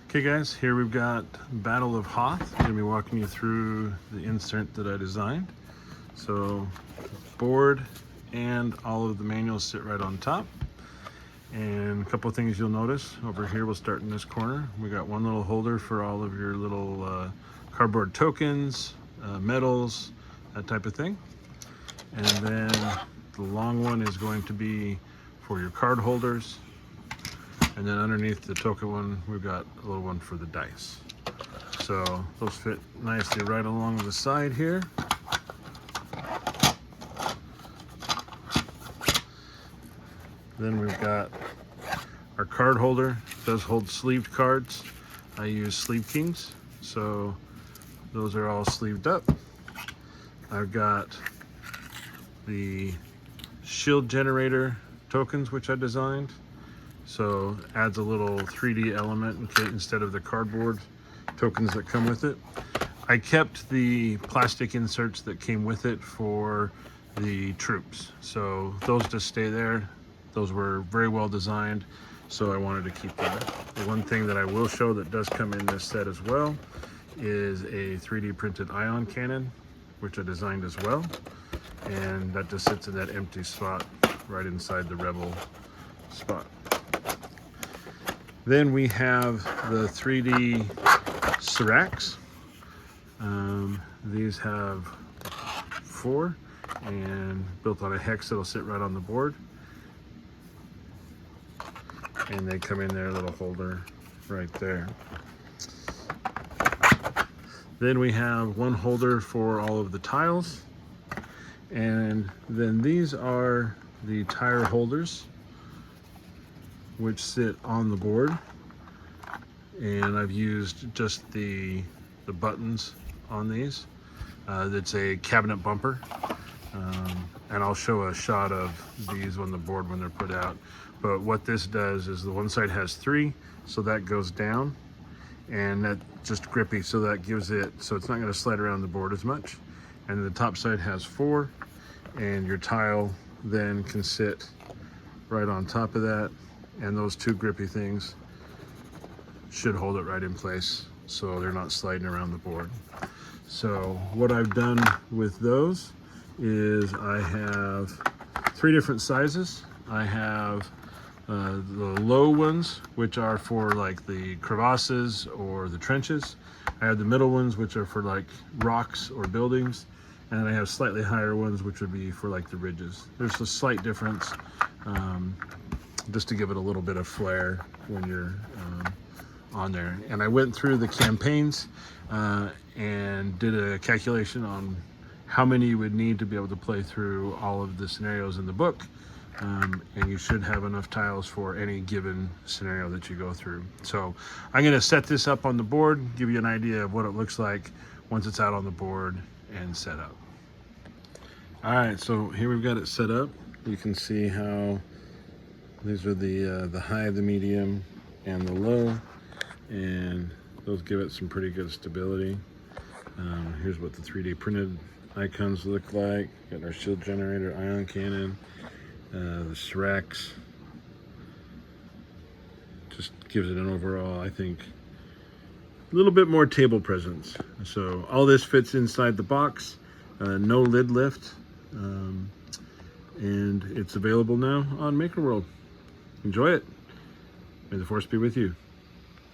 Okay guys, here we've got Battle of Hoth. I'm going to be walking you through the insert that I designed. So board and all of the manuals sit right on top. And a couple of things you'll notice over here, we'll start in this corner. We got one little holder for all of your little cardboard tokens, medals, that type of thing. And then the long one is going to be for your card holders. And then underneath the token one, we've got a little one for the dice. So those fit nicely right along the side here. Then we've got our card holder. It does hold sleeved cards. I use Sleeve Kings, so those are all sleeved up. I've got the shield generator tokens, which I designed. So adds a little 3D element instead of the cardboard tokens that come with it. I kept the plastic inserts that came with it for the troops. So those just stay there. Those were very well designed, so I wanted to keep them. The one thing that I will show that does come in this set as well is a 3D printed ion cannon, which I designed as well. And that just sits in that empty spot right inside the Rebel spot. Then we have the 3D serracs. These have 4 and built on a hex that'll sit right on the board. And they come in their little holder right there. Then we have one holder for all of the tiles. And then these are the tire holders, which sit on the board, and I've used just the buttons on these. It's a cabinet bumper, and I'll show a shot of these on the board when they're put out. But what this does is the one side has 3, so that goes down, and that's just grippy, so that gives it, so it's not going to slide around the board as much. And the top side has 4, and your tile then can sit right on top of that. And those 2 grippy things should hold it right in place so they're not sliding around the board. So what I've done with those is I have 3 different sizes. I have the low ones, which are for like the crevasses or the trenches. I have the middle ones, which are for like rocks or buildings. And I have slightly higher ones, which would be for like the ridges. There's a slight difference. Just to give it a little bit of flair when you're on there. And I went through the campaigns and did a calculation on how many you would need to be able to play through all of the scenarios in the book. And you should have enough tiles for any given scenario that you go through. So I'm going to set this up on the board, give you an idea of what it looks like once it's out on the board and set up. All right, so here we've got it set up. You can see how these are the high, the medium, and the low, and those give it some pretty good stability. Here's what the 3D printed icons look like. Got our shield generator, ion cannon, the serracs. Just gives it an overall, I think, a little bit more table presence. So all this fits inside the box, no lid lift, and it's available now on Maker World. Enjoy it. May the force be with you.